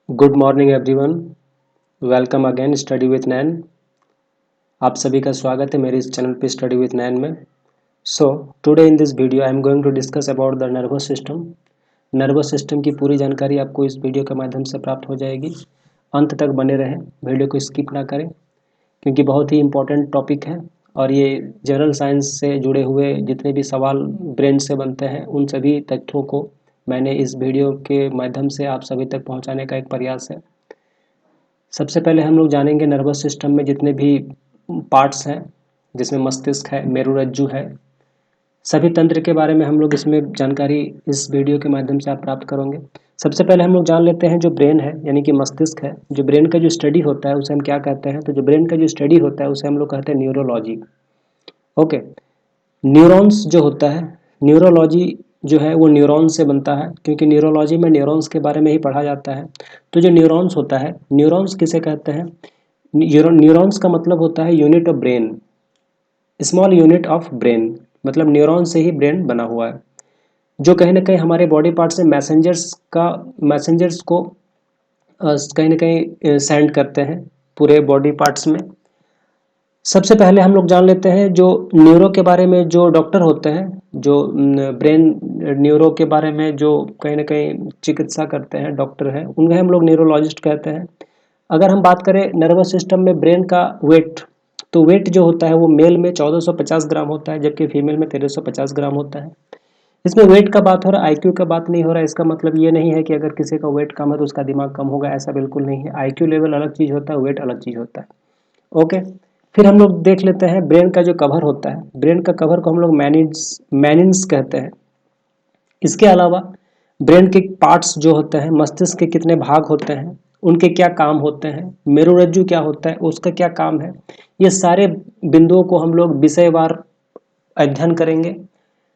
Good morning everyone. Welcome again study with Nain. आप सभी का स्वागत है मेरे इस चैनल पे स्टडी विथ नैन में। So today in this video I am going to discuss about the nervous system. Nervous system की पूरी जानकारी आपको इस वीडियो के माध्यम से प्राप्त हो जाएगी। अंत तक बने रहें, वीडियो को स्किप ना करें क्योंकि बहुत ही इंपॉर्टेंट टॉपिक है और ये जनरल साइंस से जुड़े हुए जितने भी सवाल ब्रेन से बनते हैं उन सभी तथ्यों को मैंने इस वीडियो के माध्यम से आप सभी तक पहुंचाने का एक प्रयास है। सबसे पहले हम लोग जानेंगे नर्वस सिस्टम में जितने भी पार्ट्स हैं, जिसमें मस्तिष्क है, मेरुरज्जु है, सभी तंत्र के बारे में हम लोग इसमें जानकारी इस वीडियो के माध्यम से आप प्राप्त करोगे। सबसे पहले हम लोग जान लेते हैं जो ब्रेन है यानी कि मस्तिष्क है, जो ब्रेन का जो स्टडी होता है उसे हम क्या कहते हैं। तो जो ब्रेन का जो स्टडी होता है उसे हम लोग कहते हैं न्यूरोलॉजी। ओके, न्यूरॉन्स जो होता है, न्यूरोलॉजी जो है वो न्यूरॉन से बनता है क्योंकि न्यूरोलॉजी में न्यूरॉन्स के बारे में ही पढ़ा जाता है। तो जो न्यूरॉन्स होता है, न्यूरॉन्स किसे कहते हैं? न्यूरॉन्स का मतलब होता है unit of brain, small unit of brain, मतलब न्यूरॉन से ही ब्रेन बना हुआ है, जो कहीं ना कहीं हमारे बॉडी पार्ट से मैसेंजर्स को कहीं ना कहीं सेंड करते हैं पूरे बॉडी पार्ट्स में। सबसे पहले हम लोग जान लेते हैं जो न्यूरो के बारे में, जो डॉक्टर होते हैं, जो ब्रेन न्यूरो के बारे में जो कहीं ना कहीं चिकित्सा करते हैं, डॉक्टर हैं, उन्हें हम लोग न्यूरोलॉजिस्ट कहते हैं। अगर हम बात करें नर्वस सिस्टम में ब्रेन का वेट, तो वेट जो होता है वो मेल में 1450 ग्राम होता है जबकि फीमेल में 1350 ग्राम होता है। इसमें वेट का बात हो रहा है, आईक्यू का बात नहीं हो रहा है। इसका मतलब ये नहीं है कि अगर किसी का वेट कम है तो उसका दिमाग कम होगा, ऐसा बिल्कुल नहीं है। आईक्यू लेवल अलग चीज़ होता है, वेट अलग चीज़ होता है। ओके, फिर हम लोग देख लेते हैं ब्रेन का जो कवर होता है। ब्रेन का कवर को हम लोग मैनिन्स कहते हैं। इसके अलावा ब्रेन के पार्ट्स जो होते हैं, मस्तिष्क के कितने भाग होते हैं, उनके क्या काम होते हैं, मेरुरज्जु क्या होता है, उसका क्या काम है, ये सारे बिंदुओं को हम लोग विषयवार अध्ययन करेंगे।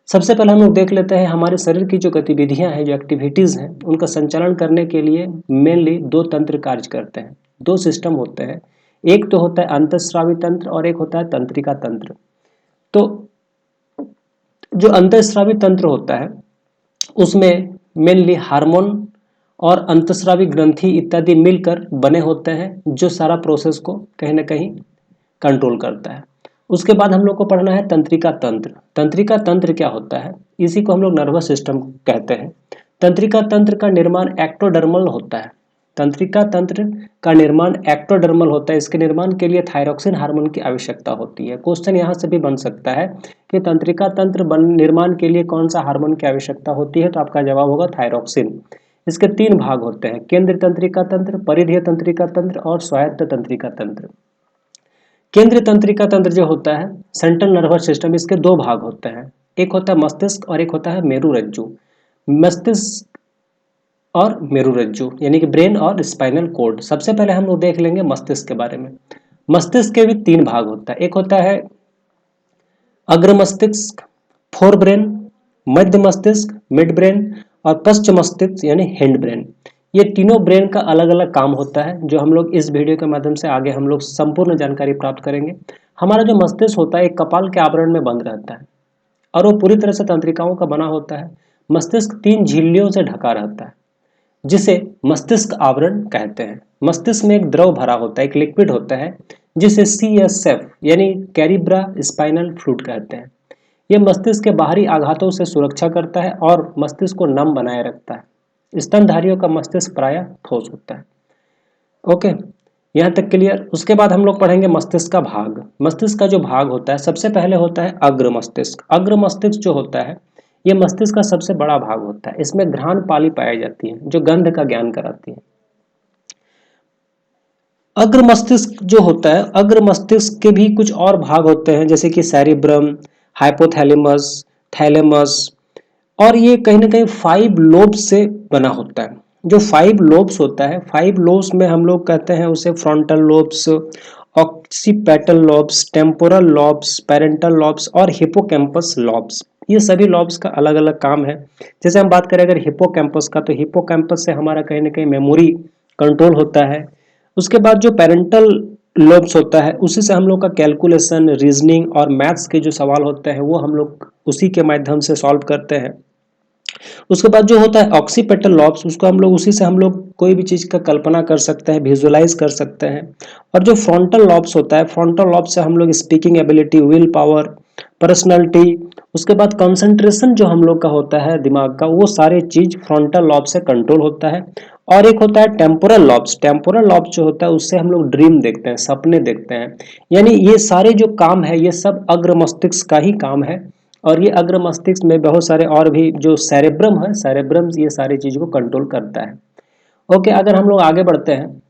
सबसे पहले हम लोग देख लेते हैं हमारे शरीर की जो गतिविधियां हैं, जो एक्टिविटीज़ हैं, उनका संचालन करने के लिए मेनली दो तंत्र कार्य करते हैं, दो सिस्टम होते हैं। एक तो होता है अंतःस्रावी तंत्र और एक होता है तंत्रिका तंत्र। तो जो अंतःस्रावी तंत्र होता है उसमें मेनली हार्मोन और अंतःस्रावी ग्रंथि इत्यादि मिलकर बने होते हैं जो सारा प्रोसेस को कहीं ना कहीं कंट्रोल करता है। उसके बाद हम लोग को पढ़ना है तंत्रिका तंत्र। तंत्रिका तंत्र क्या होता है, इसी को हम लोग नर्वस सिस्टम कहते हैं। तंत्रिका तंत्र का निर्माण एक्टोडर्मल होता है। तंत्रिका तंत्र का निर्माण एक्टोडर्मल होता है। इसके निर्माण के लिए थायरॉक्सिन हार्मोन की आवश्यकता होती है। क्वेश्चन यहाँ से भी बन सकता है कि तंत्रिका तंत्र निर्माण के लिए कौन सा हार्मोन की आवश्यकता होती है, तो आपका जवाब होगा थायरॉक्सिन। इसके तीन भाग होते हैं, केंद्र तंत्रिका तंत्र, परिधीय तंत्रिका तंत्र और स्वायत्त तंत्रिका तंत्र। केंद्रीय तंत्रिका तंत्र जो होता है, सेंट्रल नर्वस सिस्टम, इसके दो भाग होते हैं, एक होता है मस्तिष्क और एक होता है मेरुरज्जु। मस्तिष्क और मेरुरज्जु यानी कि ब्रेन और स्पाइनल कॉर्ड। सबसे पहले हम लोग देख लेंगे मस्तिष्क के बारे में। मस्तिष्क के भी तीन भाग होता है, एक होता है अग्र मस्तिष्क, फोर ब्रेन, मध्य मस्तिष्क, मिड ब्रेन, और पश्च मस्तिष्क यानी हिंड ब्रेन। ये तीनों ब्रेन का अलग अलग काम होता है जो हम लोग इस वीडियो के माध्यम से आगे हम लोग संपूर्ण जानकारी प्राप्त करेंगे। हमारा जो मस्तिष्क होता है एक कपाल के आवरण में बंद रहता है और वो पूरी तरह से तंत्रिकाओं का बना होता है। मस्तिष्क तीन झिल्लियों से ढका रहता है जिसे मस्तिष्क आवरण कहते हैं। मस्तिष्क में एक द्रव भरा होता है, एक लिक्विड होता है जिसे CSF यानी कैरिब्रा स्पाइनल फ्लूइड कहते हैं। यह मस्तिष्क के बाहरी आघातों से सुरक्षा करता है और मस्तिष्क को नम बनाए रखता है। स्तनधारियों का मस्तिष्क प्रायः ठोस होता है। ओके, यहाँ तक क्लियर। उसके बाद हम लोग पढ़ेंगे मस्तिष्क का भाग। मस्तिष्क का जो भाग होता है, सबसे पहले होता है अग्र मस्तिष्क। अग्र मस्तिष्क जो होता है ये मस्तिष्क का सबसे बड़ा भाग होता है। इसमें घ्राण पाली पाई जाती है जो गंध का ज्ञान कराती है। अग्र मस्तिष्क जो होता है, अग्र मस्तिष्क के भी कुछ और भाग होते हैं जैसे कि सेरिब्रम, हाइपोथैलेमस, थैलेमस, और ये कहीं ना कहीं 5 लोब्स से बना होता है। जो 5 लोब्स होता है, 5 लोब्स में हम लोग कहते हैं उसे frontal lobes, occipital lobes, temporal lobes, parental lobes और हिपोकैम्पस लोब्स। ये सभी लोब्स का अलग अलग काम है। जैसे हम बात करें अगर हिपोकैम्पस का, तो हिपोकैम्पस से हमारा कहीं ना कहीं मेमोरी कंट्रोल होता है। उसके बाद जो पेरेंटल लोब्स होता है उसी से हम लोग का कैलकुलेशन, रीजनिंग और मैथ्स के जो सवाल होते हैं वो हम लोग उसी के माध्यम से सॉल्व करते हैं। उसके बाद जो होता है ऑक्सीपिटल लॉब्स, उसको हम लोग उसी से हम लोग कोई भी चीज़ का कल्पना कर सकते हैं, विजुअलाइज कर सकते हैं। और जो फ्रंटल लॉब्स होता है, फ्रंटल लॉब से हम लोग speaking ability, will power, personality, उसके बाद कंसंट्रेशन जो हम लोग का होता है दिमाग का, वो सारे चीज फ्रंटल लॉब से कंट्रोल होता है। और एक होता है टेम्पोरल लॉब्स, टेम्पोरल लॉब्स जो होता है उससे हम लोग ड्रीम देखते हैं, सपने देखते हैं। यानी ये सारे जो काम है ये सब अग्र मस्तिष्क का ही काम है। और ये अग्र मस्तिष्क में बहुत सारे और भी जो सेरेब्रम है, सेरेब्रम ये सारी चीज को कंट्रोल करता है। ओके, अगर हम लोग आगे बढ़ते हैं,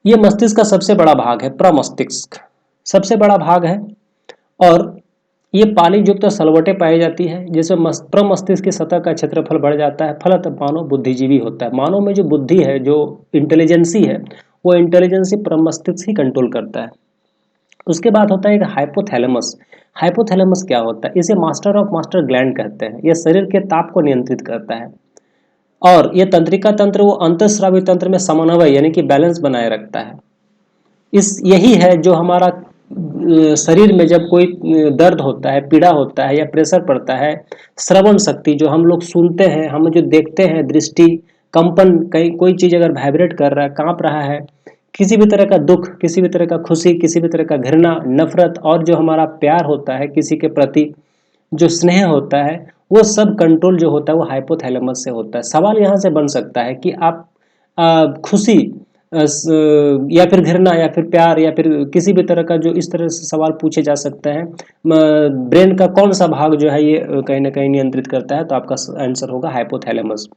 ये मस्तिष्क का सबसे बड़ा भाग है, प्रमस्तिष्क सबसे बड़ा भाग है। और ये पानी युक्त सलवटें पाई जाती है, जैसे प्रमस्तिष्क की सतह का क्षेत्रफल बढ़ जाता है, फलत मानव बुद्धिजीवी होता है। मानव में जो बुद्धि है, जो इंटेलिजेंसी है, वो इंटेलिजेंसी प्रमस्तिष्क ही कंट्रोल करता है। उसके बाद होता है एक हाइपोथैलेमस। हाइपोथैलेमस क्या होता है? इसे मास्टर ऑफ मास्टर ग्लैंड कहते हैं। यह शरीर के ताप को नियंत्रित करता है। और ये तंत्रिका तंत्र वो अंतःस्रावी तंत्र में समन्वय यानी कि बैलेंस बनाए रखता है। इस यही है जो हमारा शरीर में जब कोई दर्द होता है, पीड़ा होता है या प्रेशर पड़ता है, श्रवण शक्ति जो हम लोग सुनते हैं, हम जो देखते हैं, दृष्टि, कंपन, कहीं कोई चीज अगर वाइब्रेट कर रहा है, कांप रहा है, किसी भी तरह का दुख, किसी भी तरह का खुशी, किसी भी तरह का घृणा, नफरत, और जो हमारा प्यार होता है किसी के प्रति, जो स्नेह होता है, वो सब कंट्रोल जो होता है वो हाइपोथैलेमस से होता है। सवाल यहाँ से बन सकता है कि आप खुशी या फिर घृणा या फिर प्यार या फिर किसी भी तरह का, जो इस तरह से सवाल पूछे जा सकते हैं, ब्रेन का कौन सा भाग जो है ये कहीं ना कहीं नियंत्रित करता है, तो आपका आंसर होगा हाइपोथैलेमस।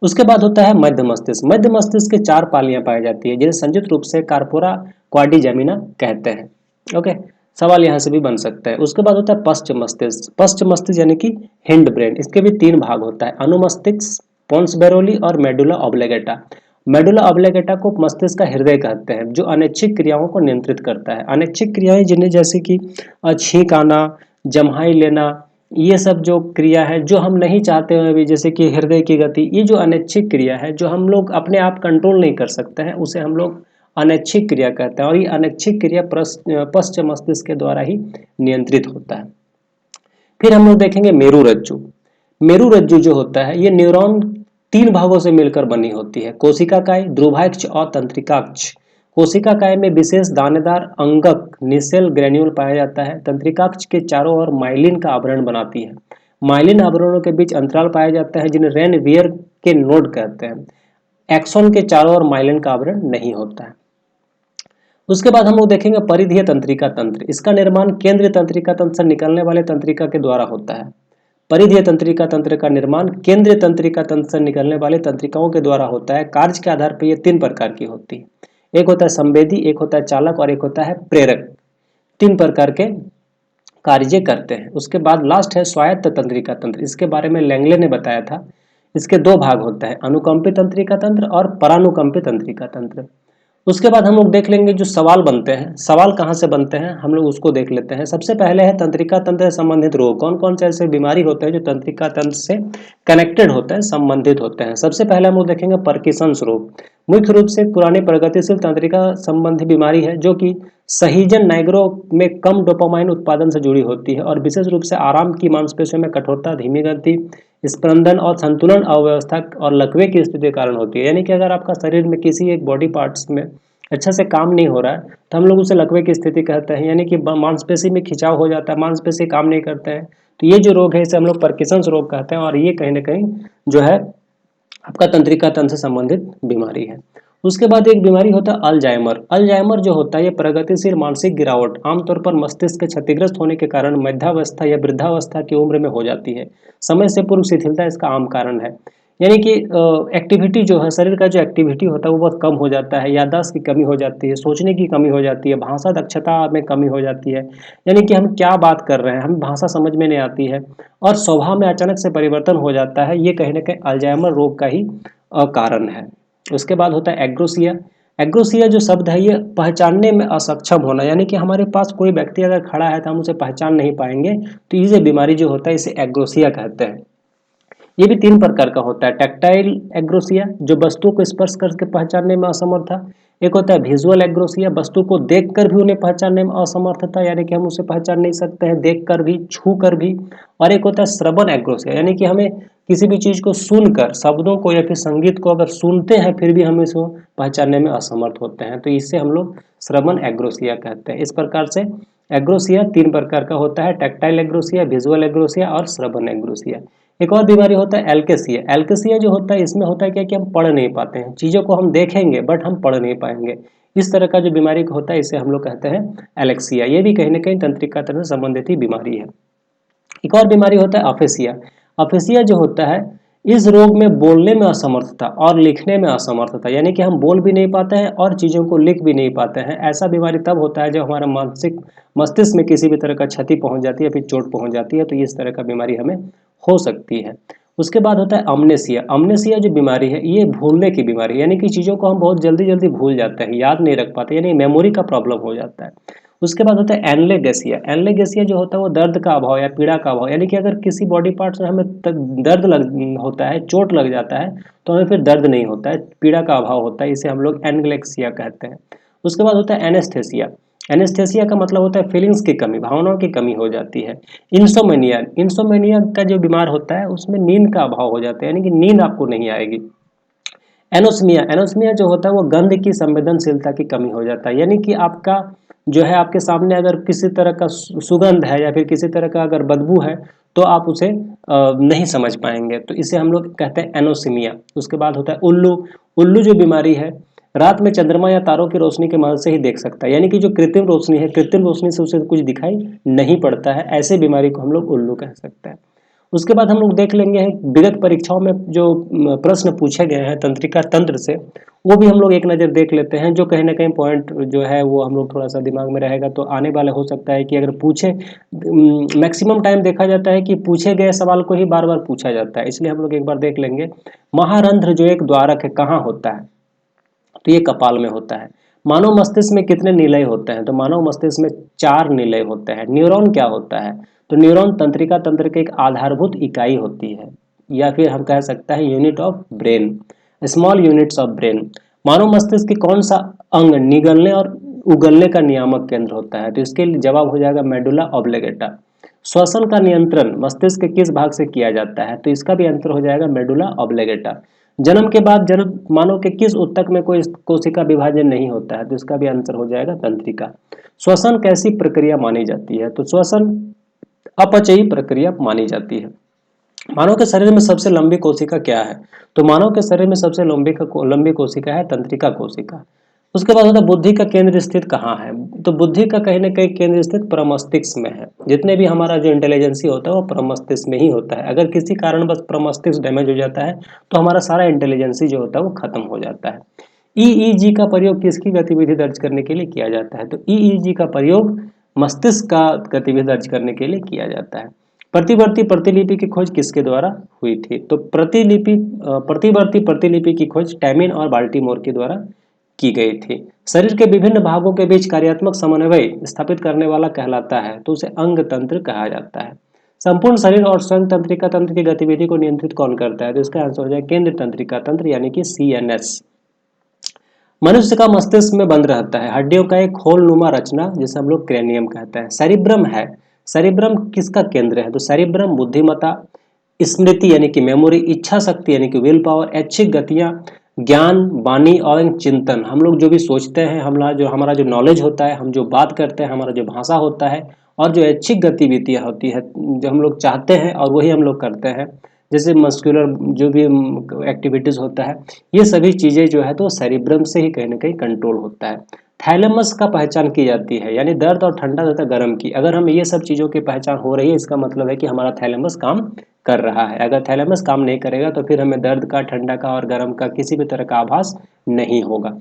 उसके बाद होता है मध्य मस्तिष्क। मध्य मस्तिष्क के 4 पालियां पाई जाती है, जिन्हें संयुक्त रूप से कार्पोरा क्वाड्रिजेमिना कहते हैं। ओके, सवाल यहाँ से भी बन सकता है। उसके बाद होता है पश्च मस्तिष्क। पश्च मस्तिष्क यानी कि हिंड ब्रेन, इसके भी 3 भाग होता है, अनुमस्तिष्क, पोन्स बेरोली और मेडुला ऑब्लिगेटा। मेडुला ऑब्लिगेटा को मस्तिष्क का हृदय कहते हैं, जो अनैच्छिक क्रियाओं को नियंत्रित करता है। अनैच्छिक क्रियाएं जिन्हें जैसे कि छींक आना, जम्हाई लेना, ये सब जो क्रिया है जो हम नहीं चाहते हैं अभी, जैसे कि हृदय की गति, ये जो अनैच्छिक क्रिया है जो हम लोग अपने आप कंट्रोल नहीं कर सकते हैं, उसे हम लोग अनैच्छिक क्रिया कहते हैं। और ये अनैच्छिक क्रिया पश्च मस्तिष्क के द्वारा ही नियंत्रित होता है। फिर हम लोग देखेंगे मेरु रज्जु। मेरु रज्जु जो होता है ये न्यूरॉन 3 भागों से मिलकर बनी होती है, कोशिकाकाय, ध्रुवाक्ष और तंत्रिकाक्ष। कोशिकाकाय में विशेष दानेदार अंगक निसेल ग्रेन्यूल पाया जाता है। तंत्रिकाक्ष के चारों ओर माइलिन का आवरण बनाती है। माइलिन आवरणों के बीच अंतराल पाया जाता है, जिन्हें रेन वियर के नोड कहते हैं। एक्सोन के चारों ओर माइलिन का आवरण नहीं होता है। उसके बाद हम लोग देखेंगे परिधीय तंत्रिका तंत्र। इसका निर्माण केंद्रीय तंत्रिका तंत्र से निकलने वाले तंत्रिका के द्वारा होता है। परिधीय तंत्रिका तंत्र का निर्माण केंद्रीय तंत्रिका तंत्र से निकलने वाले तंत्रिकाओं के द्वारा होता है। कार्य के आधार पर ये 3 प्रकार की होती है। एक होता है संवेदी, एक होता है चालक और एक होता है प्रेरक। 3 प्रकार के कार्य करते हैं। उसके बाद लास्ट है स्वायत्त तंत्रिका तंत्र। इसके बारे में लैंगले ने बताया था। इसके 2 भाग होते हैं, अनुकंपी तंत्रिका तंत्र और परानुकंपी तंत्रिका तंत्र। उसके बाद हम लोग देख लेंगे जो सवाल बनते हैं, सवाल कहाँ से बनते हैं हम लोग उसको देख लेते हैं। सबसे पहले है तंत्रिका तंत्र से संबंधित रोग। कौन कौन से ऐसे बीमारी होते हैं जो तंत्रिका तंत्र से कनेक्टेड होते हैं, संबंधित होते हैं। सबसे पहले हम लोग देखेंगे पार्किंसंस रोग। मुख्य रूप से पुरानी प्रगतिशील तंत्रिका संबंधी बीमारी है, जो कि सहीजन नाइग्रो में कम डोपामाइन उत्पादन से जुड़ी होती है और विशेष रूप से आराम की मांसपेशियों में कठोरता, धीमी गति, स्पंदन और संतुलन अव्यवस्था और लकवे की स्थिति के कारण होती है। यानी कि अगर आपका शरीर में किसी एक बॉडी पार्ट्स में अच्छा से काम नहीं हो रहा है, तो हम लोग उसे लकवे की स्थिति कहते हैं। यानी कि मांसपेशी में खिंचाव हो जाता है, मांसपेशी काम नहीं करते हैं, तो ये जो रोग है इसे हम लोग पार्किंसंस रोग कहते हैं। और ये कहीं ना कहीं जो है आपका तंत्रिका तंत्र से संबंधित बीमारी है। उसके बाद एक बीमारी होता है अल्जाइमर। अल्जाइमर जो होता है ये प्रगतिशील मानसिक गिरावट, आमतौर पर मस्तिष्क के क्षतिग्रस्त होने के कारण मध्यावस्था या वृद्धावस्था की उम्र में हो जाती है। समय से पूर्व शिथिलता इसका आम कारण है। यानी कि एक्टिविटी जो है, शरीर का जो एक्टिविटी होता है वो बहुत कम हो जाता है, याददाश्त की कमी हो जाती है, सोचने की कमी हो जाती है, भाषा दक्षता में कमी हो जाती है। यानी कि हम क्या बात कर रहे हैं हमें भाषा समझ में नहीं आती है, और स्वभाव में अचानक से परिवर्तन हो जाता है। ये कहीं ना कहीं अल्जाइमर रोग का ही कारण है। उसके बाद होता है एग्रोसिया। एग्रोसिया जो शब्द है ये पहचानने में असक्षम होना, यानी कि हमारे पास कोई व्यक्ति अगर खड़ा है तो हम उसे पहचान नहीं पाएंगे, तो ये बीमारी जो होता है इसे एग्रोसिया कहते हैं। ये भी 3 प्रकार का होता है, टैक्टाइल एग्रोसिया जो वस्तु को स्पर्श करके पहचानने में असमर्थता, एक होता है विजुअल एग्रोसिया वस्तु को देखकर भी उन्हें पहचानने में असमर्थता, यानी कि हम उसे पहचान नहीं सकते हैं देखकर भी, छू कर भी, और एक होता है श्रवण एग्रोसिया यानी कि हमें किसी भी चीज को सुनकर, शब्दों को या फिर संगीत को अगर सुनते हैं फिर भी हम इसको पहचानने में असमर्थ होते हैं, तो इससे हम लोग श्रवण एग्रोसिया कहते हैं। इस प्रकार से एग्रोसिया 3 प्रकार का होता है, टैक्टाइल एग्रोसिया, विजुअल एग्रोसिया और श्रवण एग्रोसिया। एक और बीमारी होता है एल्केसिया। एल्केसिया जो होता है इसमें होता है क्या कि हम पढ़ नहीं पाते हैं, चीज़ों को हम देखेंगे बट हम पढ़ नहीं पाएंगे। इस तरह का जो बीमारी होता है इसे हम लोग कहते हैं एलेक्सिया। ये भी कहीं ना कहीं तंत्रिका तंत्र से संबंधित ही बीमारी है। एक और बीमारी होता है अफेसिया। अफेसिया जो होता है इस रोग में बोलने में असमर्थता और लिखने में असमर्थता, यानी कि हम बोल भी नहीं पाते हैं और चीज़ों को लिख भी नहीं पाते हैं। ऐसा बीमारी तब होता है जब हमारा मानसिक मस्तिष्क में किसी भी तरह का क्षति पहुंच जाती है, फिर चोट पहुंच जाती है, तो इस तरह का बीमारी हमें हो सकती है। उसके बाद होता है अमनेसिया। अमनेसिया जो बीमारी है ये भूलने की बीमारी है, यानी कि चीज़ों को हम बहुत जल्दी जल्दी भूल जाते हैं, याद नहीं रख पाते, यानी मेमोरी का प्रॉब्लम हो जाता है। उसके बाद होता है एनलेगेसिया। एनलेगेसिया जो होता है वो दर्द का अभाव या पीड़ा का अभाव, यानी कि अगर किसी बॉडी पार्ट में हमें दर्द होता है, चोट लग जाता है, तो हमें फिर दर्द नहीं होता है, पीड़ा का अभाव होता है, इसे हम लोग एनग्लेक्सिया कहते हैं। उसके बाद होता है एनेस्थेसिया। एनेस्थेसिया का मतलब होता है फीलिंग्स की कमी, भावनाओं की कमी हो जाती है। इंसोमेनिया। इंसोमेनिया का जो बीमार होता है उसमें नींद का अभाव हो जाता है, यानी कि नींद आपको नहीं आएगी। एनोस्मिया। एनोस्मिया जो होता है वो गंध की संवेदनशीलता की कमी हो जाता है, यानी कि आपका जो है आपके सामने अगर किसी तरह का सुगंध है या फिर किसी तरह का अगर बदबू है तो आप उसे नहीं समझ पाएंगे, तो इसे हम लोग कहते हैं एनोसिमिया। उसके बाद होता है उल्लू। उल्लू जो बीमारी है रात में चंद्रमा या तारों की रोशनी की मदद से ही देख सकता है, यानी कि जो कृत्रिम रोशनी है, कृत्रिम रोशनी से उसे कुछ दिखाई नहीं पड़ता है, ऐसे बीमारी को हम लोग उल्लू कह सकते हैं। उसके बाद हम लोग देख लेंगे विगत परीक्षाओं में जो प्रश्न पूछे गए हैं तंत्रिका तंत्र से, वो भी हम लोग एक नज़र देख लेते हैं, जो कहीं ना कहीं पॉइंट जो है वो हम लोग थोड़ा सा दिमाग में रहेगा, तो आने वाला हो सकता है कि अगर पूछे, मैक्सिमम टाइम देखा जाता है कि पूछे गए सवाल को ही बार बार पूछा जाता है, इसलिए हम लोग एक बार देख लेंगे। महारंध्र जो एक द्वारक है कहाँ होता है, तो ये कपाल में होता है। मानव मस्तिष्क में कितने निलय होते हैं, तो मानव मस्तिष्क में 4 निलय होते हैं। न्यूरॉन क्या होता है, तो न्यूरॉन तंत्रिका तंत्र की एक आधारभूत इकाई होती है, या फिर हम कह सकते हैं unit of brain, small units of brain. मानव मस्तिष्क की कौन सा अंग निगलने और उगलने का नियामक केंद्र होता है, तो इसके लिए जवाब हो जाएगा मेडुला ऑब्लिगेटा। श्वसन का नियंत्रण मस्तिष्क के किस भाग से किया जाता है, तो इसका भी आंसर हो जाएगा मेडुला ऑब्लिगेटा। जन्म के बाद जन्म मानव के किस ऊतक में कोई कोशिका विभाजन नहीं होता है, तो इसका भी आंसर हो जाएगा तंत्रिका। श्वसन कैसी प्रक्रिया मानी जाती है, तो श्वसन अपचयी प्रक्रिया मानी जाती है। मानव के शरीर में सबसे लंबी कोशिका क्या है, तो मानव के शरीर में सबसे लंबी कोशिका है तंत्रिका कोशिका। उसके बाद होता है बुद्धि का केंद्र स्थित कहाँ है, तो बुद्धि का कहीं ना कहीं केंद्र स्थित प्रमस्तिष्क में है। जितने भी हमारा जो इंटेलिजेंसी होता है वो प्रमस्तिष्क में ही होता है। अगर किसी कारणवश प्रमस्तिष्क डैमेज हो जाता है तो हमारा सारा इंटेलिजेंसी जो होता है वो खत्म हो जाता है। ईईजी का प्रयोग किसकी गतिविधि दर्ज करने के लिए किया जाता है, तो ईईजी का प्रयोग मस्तिष्क का गतिविधि दर्ज करने के लिए किया जाता है। प्रतिवर्ती प्रतिलिपि की खोज किसके द्वारा हुई थी, तो प्रतिवर्ती प्रतिलिपि की खोज टैमिन और बाल्टीमोर के द्वारा की गई थी। शरीर के विभिन्न भागों के बीच कार्यात्मक समन्वय स्थापित करने वाला कहलाता है, तो उसे अंग तंत्र कहा जाता है। संपूर्ण शरीर और स्वयं तंत्रिका तंत्र की गतिविधि को नियंत्रित कौन करता है, तो इसका आंसर हो जाए केंद्र तंत्रिका तंत्र यानी कि सीएनएस। मनुष्य का मस्तिष्क में बंद रहता है हड्डियों का एक खोल नुमा रचना जिसे हम लोग क्रेनियम कहते हैं। सेरिब्रम है, सेरिब्रम किसका केंद्र है, तो सेरिब्रम बुद्धिमत्ता, स्मृति यानी कि मेमोरी, इच्छा शक्ति यानी कि विल पावर, ऐच्छिक गतियां, ज्ञान, वाणी और चिंतन, हम लोग जो भी सोचते हैं, हमारा जो नॉलेज होता है, हम जो बात करते हैं, हमारा जो भाषा होता है, और जो ऐच्छिक गतिविधियां होती है जो हम लोग चाहते हैं और वही हम लोग करते हैं, जैसे मस्कुलर जो भी एक्टिविटीज होता है, ये सभी चीजें जो है तो सेरिब्रम से ही कहीं ना कहीं कंट्रोल होता है। थैलेमस का पहचान की जाती है, यानी दर्द और ठंडा तथा गर्म की। अगर हमें ये सब चीजों की पहचान हो रही है इसका मतलब है कि हमारा थैलेमस काम कर रहा है। अगर थैलेमस काम नहीं करेगा तो फिर हमें दर्द का, ठंडा का और गर्म का किसी भी तरह का आभास नहीं होगा।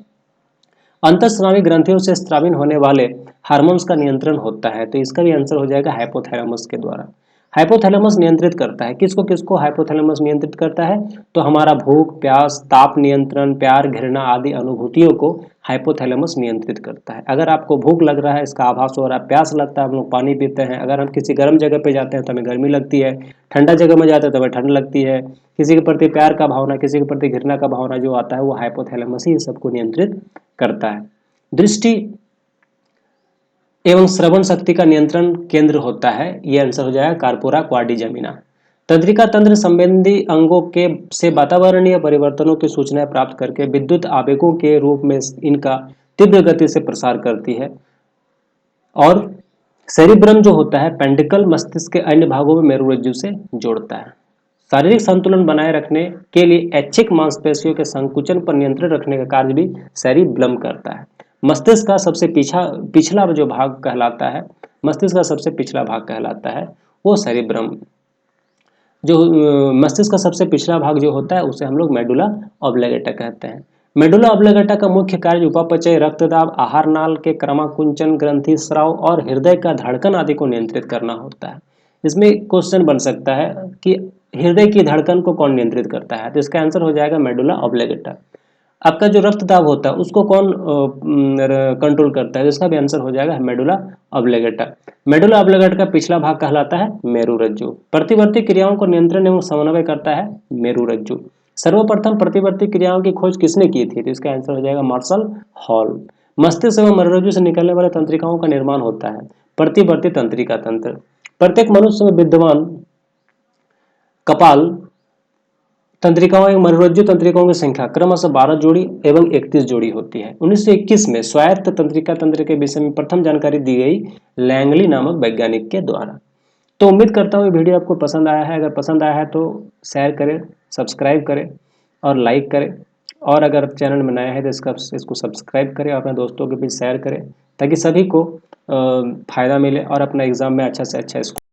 अंतःस्रावी ग्रंथियों से स्रावित होने वाले हार्मोन्स का नियंत्रण होता है, तो इसका भी आंसर हो जाएगा हाइपोथैलेमस के द्वारा। हाइपोथैलेमस नियंत्रित करता है, किसको किसको हाइपोथैलेमस नियंत्रित करता है, तो हमारा भूख प्यास, ताप नियंत्रण, प्यार घृणा आदि अनुभूतियों को हाइपोथैलेमस नियंत्रित करता है। अगर आपको भूख लग रहा है, इसका आभास हो रहा है, प्यास लगता है, हम लोग पानी पीते हैं, अगर हम किसी गर्म जगह पे जाते हैं तो हमें गर्मी लगती है, ठंडा जगह में जाते हैं तो हमें ठंड लगती है, किसी के प्रति प्यार का भावना, किसी के प्रति घृणा का भावना जो आता है वो हाइपोथैलेमस ही सबको नियंत्रित करता है। दृष्टि एवं श्रवण शक्ति का नियंत्रण केंद्र होता है, ये आंसर हो जाएगा कार्पोरा क्वाड्रिजेमिना। तंत्रिका तंत्र संवेदी अंगों के से वातावरणीय परिवर्तनों की सूचनाएं प्राप्त करके विद्युत आवेगों के रूप में इनका तीव्र गति से प्रसार करती है। और सेरिब्रम जो होता है पेंडिकल मस्तिष्क के अन्य भागों में मेरुरज्जु से जोड़ता है। शारीरिक संतुलन बनाए रखने के लिए ऐच्छिक मांसपेशियों के संकुचन पर नियंत्रण रखने का कार्य भी सेरिब्रम करता है। मस्तिष्क का सबसे पिछला जो भाग कहलाता है, मस्तिष्क का सबसे पिछला भाग कहलाता है वो सेरिब्रम। जो मस्तिष्क का सबसे पिछला भाग जो होता है उसे हम लोग मेडुला ऑब्लिगेटा कहते हैं। मेडुला ऑब्लिगेटा का मुख्य कार्य उपापचय, रक्तदाब, आहार नाल के क्रमाकुंचन, ग्रंथि स्राव और हृदय का धड़कन आदि को नियंत्रित करना होता है। इसमें क्वेश्चन बन सकता है कि हृदय की धड़कन को कौन नियंत्रित करता है, तो इसका आंसर हो जाएगा मेडुला ऑब्लिगेटा। आपका जो रक्तदाब होता है उसको कौन कंट्रोल करता है, तो इसका भी आंसर हो जाएगा मेडुला ऑब्लिगेटा। मेडुला ऑब्लिगेटा का पिछला भाग कहलाता है मेरुरज्जु। प्रतिवर्ती क्रियाओं को नियंत्रण एवं समन्वय करता है मेरुरज्जु। सर्वप्रथम प्रतिवर्ती क्रियाओं की खोज किसने की थी, तो इसका आंसर हो जाएगा मार्शल हॉल। मस्तिष्क एवं मेरुरज्जु से निकलने वाले तंत्रिकाओं का निर्माण होता है प्रतिवर्ती तंत्रिका तंत्र। प्रत्येक मनुष्य में विद्यमान कपाल तंत्रिकाओं एवं मेरुरज्जु तंत्रिकाओं की संख्या क्रमशः 12 जोड़ी एवं 31 जोड़ी होती है। 1921 में स्वायत्त तंत्रिका तंत्र के विषय में प्रथम जानकारी दी गई लैंगली नामक वैज्ञानिक के द्वारा। तो उम्मीद करता हूँ ये वीडियो आपको पसंद आया है। अगर पसंद आया है तो शेयर करें, सब्सक्राइब करें और लाइक करें। और अगर चैनल में नया है तो इसको सब्सक्राइब करें और अपने दोस्तों के बीच शेयर करें ताकि सभी को फ़ायदा मिले और अपना एग्ज़ाम में अच्छा से अच्छा स्कोर